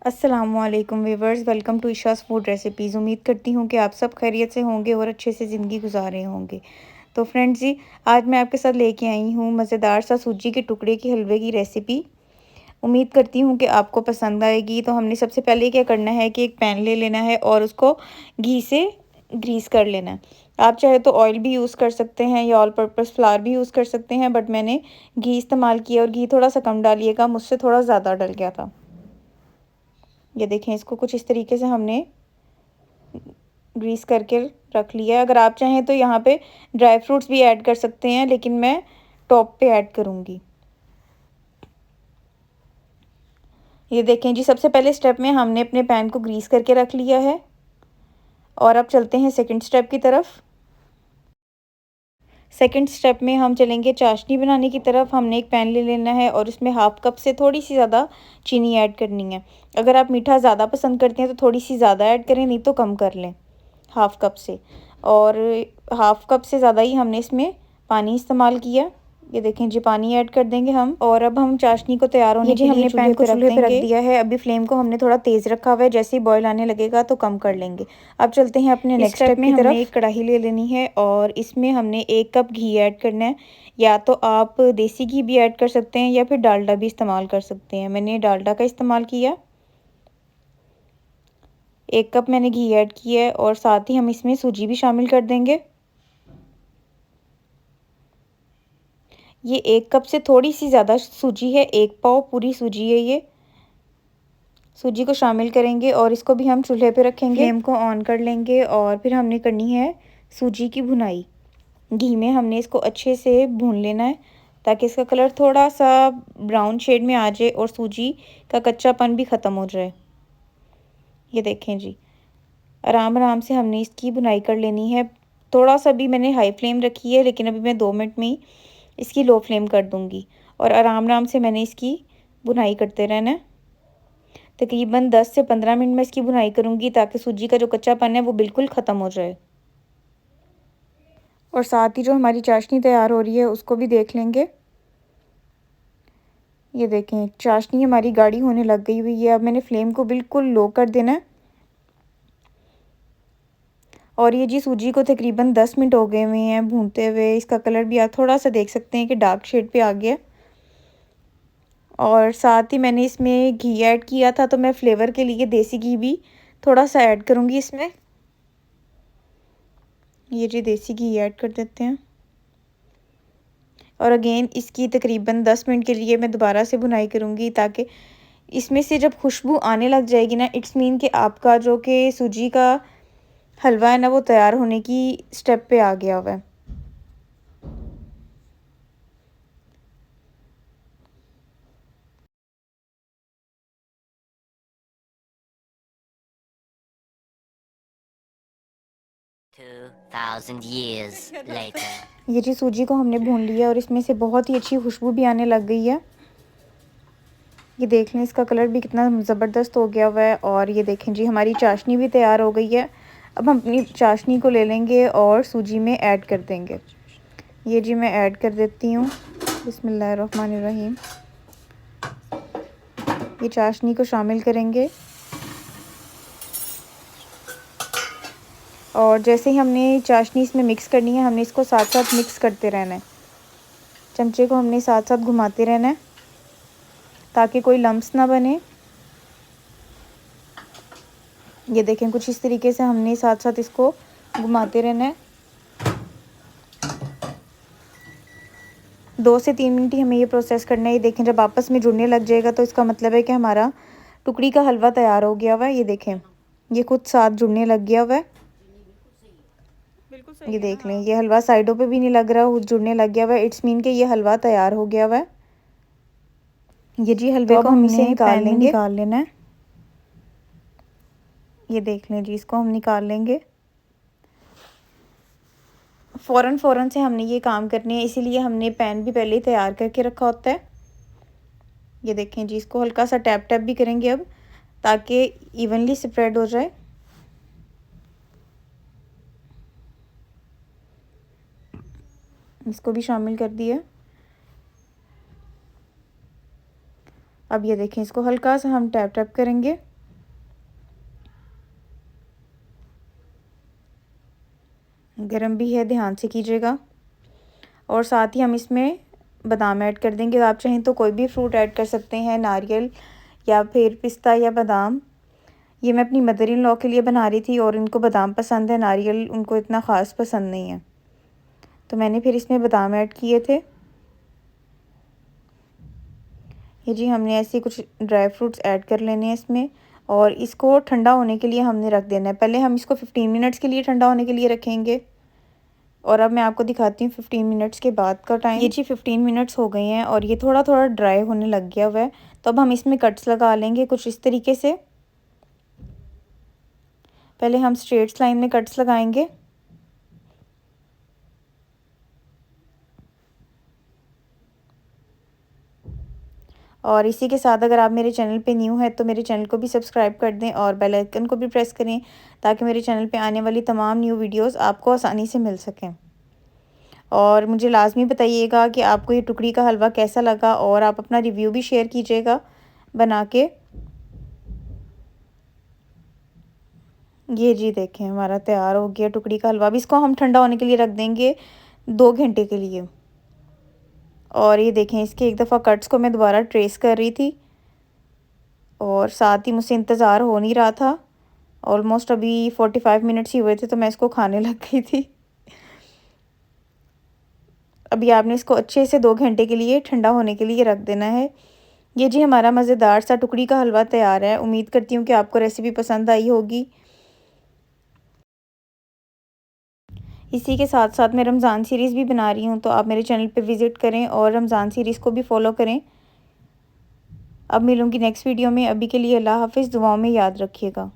अस्सलामुअलैकुम viewers, welcome to Isha's food recipes. उम्मीद करती हूँ कि आप सब खैरियत से होंगे और अच्छे से ज़िंदगी गुजार रहे होंगे। तो फ्रेंड्स जी, आज मैं आपके साथ लेके आई हूँ मज़ेदार सा सूजी के टुकड़े की हलवे की रेसिपी। उम्मीद करती हूँ कि आपको पसंद आएगी। तो हमने सबसे पहले क्या करना है कि एक पैन ले लेना है और उसको घी से ग्रीस कर लेना है। आप चाहे तो ऑयल भी यूज़ कर सकते हैं या ऑल पर्पज़ फ्लावर भी यूज़ कर सकते हैं, बट मैंने घी इस्तेमाल किया और घी थोड़ा सा कम डालिएगा, मुझसे थोड़ा ज़्यादा डल गया था। ये देखें, इसको कुछ इस तरीके से हमने ग्रीस करके रख लिया है। अगर आप चाहें तो यहाँ पे ड्राई फ्रूट्स भी ऐड कर सकते हैं, लेकिन मैं टॉप पे ऐड करूँगी। ये देखें जी, सबसे पहले स्टेप में हमने अपने पैन को ग्रीस करके रख लिया है और अब चलते हैं सेकंड स्टेप की तरफ। सेकंड स्टेप में हम चलेंगे चाशनी बनाने की तरफ। हमने एक पैन ले लेना है और उसमें हाफ कप से थोड़ी सी ज़्यादा चीनी ऐड करनी है। अगर आप मीठा ज़्यादा पसंद करते हैं तो थोड़ी सी ज़्यादा ऐड करें, नहीं तो कम कर लें हाफ कप से। और हाफ कप से ज़्यादा ही हमने इसमें पानी इस्तेमाल किया। ये देखें जी, पानी ऐड कर देंगे हम। और अब हम चाशनी को तैयार होने के लिए हमने पैन को चूल्हे पे रख दिया है। अभी फ्लेम को हमने थोड़ा तेज़ रखा हुआ है, जैसे ही बॉयल आने लगेगा तो कम कर लेंगे। अब चलते हैं अपने नेक्स्ट स्टेप में। हमने एक कढ़ाई ले लेनी है और इसमें हमने 1 कप घी ऐड करना है। या तो आप देसी घी भी ऐड कर सकते हैं या फिर डालडा भी इस्तेमाल कर सकते हैं। मैंने डालडा का इस्तेमाल किया। 1 कप मैंने घी ऐड किया है और साथ ही हम इसमें सूजी भी शामिल कर देंगे। ये 1 कप से थोड़ी सी ज़्यादा सूजी है, 1 पाव पूरी सूजी है ये। सूजी को शामिल करेंगे और इसको भी हम चूल्हे पे रखेंगे। फ्लेम को ऑन कर लेंगे और फिर हमने करनी है सूजी की भुनाई। घी में हमने इसको अच्छे से भून लेना है ताकि इसका कलर थोड़ा सा ब्राउन शेड में आ जाए और सूजी का कच्चापन भी ख़त्म हो जाए। ये देखें जी, आराम आराम से हमने इसकी भुनाई कर लेनी है। थोड़ा सा भी मैंने हाई फ्लेम रखी है, लेकिन अभी मैं 2 मिनट में ही इसकी लो फ्लेम कर दूंगी और आराम आराम से मैंने इसकी भुनाई करते रहना है। तकरीबन 10 से 15 मिनट में इसकी भुनाई करूंगी ताकि सूजी का जो कच्चापन है वो बिल्कुल ख़त्म हो जाए। और साथ ही जो हमारी चाशनी तैयार हो रही है उसको भी देख लेंगे। ये देखें, चाशनी हमारी गाढ़ी होने लग गई हुई है। अब मैंने फ्लेम को बिल्कुल लो कर देना है। और ये जी, सूजी को तकरीबन 10 मिनट हो गए हुए हैं भूनते हुए। इसका कलर भी आप थोड़ा सा देख सकते हैं कि डार्क शेड पे आ गया। और साथ ही मैंने इसमें घी ऐड किया था, तो मैं फ्लेवर के लिए देसी घी भी थोड़ा सा ऐड करूँगी इसमें। ये जी, देसी घी ऐड कर देते हैं और अगेन इसकी तकरीबन 10 मिनट के लिए मैं दोबारा से भुनाई करूँगी ताकि इसमें से जब खुशबू आने लग जाएगी ना, इट्स मीन कि आपका जो कि सूजी का हलवा है ना, वो तैयार होने की स्टेप पे आ गया हुआ है। ये जी, सूजी को हमने भून लिया और इसमें से बहुत ही अच्छी खुशबू भी आने लग गई है। ये देख लें, इसका कलर भी कितना ज़बरदस्त हो गया हुआ है। और ये देखें जी, हमारी चाशनी भी तैयार हो गई है। अब हम अपनी चाशनी को ले लेंगे और सूजी में ऐड कर देंगे। ये जी, मैं ऐड कर देती हूँ। बिस्मिल्लाहिर्रहमानिर्रहीम। ये चाशनी को शामिल करेंगे और जैसे ही हमने चाशनी इसमें मिक्स करनी है, हमने इसको साथ साथ मिक्स करते रहना है। चमचे को हमने साथ साथ घुमाते रहना है ताकि कोई लम्स ना बने। ये देखें, कुछ इस तरीके से हमने साथ साथ इसको घुमाते रहना है। 2 से 3 मिनट ही हमें ये प्रोसेस करना है। ये देखें, जब आपस में जुड़ने लग जाएगा तो इसका मतलब है कि हमारा टुकड़ी का हलवा तैयार हो गया हुआ है। ये देखें, ये खुद साथ जुड़ने लग गया हुआ है। ये देख लें, ये हलवा साइडों पे भी नहीं लग रहा, जुड़ने लग गया हुआ है। इट्स मीन कि ये हलवा तैयार हो गया हुआ है। ये जी, हलवे को हम इसे निकाल लेना है। ये देख लें जी, इसको हम निकाल लेंगे। फ़ौरन से हमने ये काम करने हैं, इसीलिए हमने पैन भी पहले ही तैयार करके रखा होता है। ये देखें जी, इसको हल्का सा टैप टैप भी करेंगे अब ताकि इवनली स्प्रेड हो जाए। इसको भी शामिल कर दिया। अब ये देखें, इसको हल्का सा हम टैप टैप करेंगे गरम भी है, ध्यान से कीजिएगा। और साथ ही हम इसमें बादाम ऐड कर देंगे। आप चाहें तो कोई भी फ्रूट ऐड कर सकते हैं, नारियल या फिर पिस्ता या बादाम। ये मैं अपनी मदर इन लॉ के लिए बना रही थी और इनको बादाम पसंद है, नारियल उनको इतना ख़ास पसंद नहीं है, तो मैंने फिर इसमें बादाम ऐड किए थे। ये जी हमने ऐसे कुछ ड्राई फ्रूट्स ऐड कर लेने हैं इसमें, और इसको ठंडा होने के लिए हमने रख देना है। पहले हम इसको 15 मिनट्स के लिए ठंडा होने के लिए रखेंगे, और अब मैं आपको दिखाती हूँ 15 मिनट्स के बाद का टाइम। ये जी 15 मिनट्स हो गए हैं और ये थोड़ा थोड़ा ड्राई होने लग गया हुआ है। तो अब हम इसमें कट्स लगा लेंगे कुछ इस तरीके से। पहले हम स्ट्रेट लाइन में कट्स लगाएंगे। और इसी के साथ अगर आप मेरे चैनल पे न्यू है तो मेरे चैनल को भी सब्सक्राइब कर दें और बेल आइकन को भी प्रेस करें, ताकि मेरे चैनल पे आने वाली तमाम न्यू वीडियोस आपको आसानी से मिल सकें। और मुझे लाजमी बताइएगा कि आपको ये टुकड़ी का हलवा कैसा लगा, और आप अपना रिव्यू भी शेयर कीजिएगा बना के। ये जी देखें हमारा तैयार हो गया टुकड़ी का हलवा। अब इसको हम ठंडा होने के लिए रख देंगे 2 घंटे के लिए। और ये देखें इसके एक दफ़ा कट्स को मैं दोबारा ट्रेस कर रही थी, और साथ ही मुझसे इंतज़ार हो नहीं रहा था। ऑलमोस्ट अभी 45 मिनट्स ही हुए थे तो मैं इसको खाने लग गई थी। अभी आपने इसको अच्छे से 2 घंटे के लिए ठंडा होने के लिए रख देना है। ये जी हमारा मज़ेदार सा टुकड़ी का हलवा तैयार है। उम्मीद करती हूँ कि आपको रेसिपी पसंद आई होगी। इसी के साथ साथ मैं रमज़ान सीरीज़ भी बना रही हूँ, तो आप मेरे चैनल पे विज़िट करें और रमज़ान सीरीज़ को भी फॉलो करें। अब मिलूँगी नेक्स्ट वीडियो में। अभी के लिए अल्लाह हाफ़िज़। दुआओं में याद रखिएगा।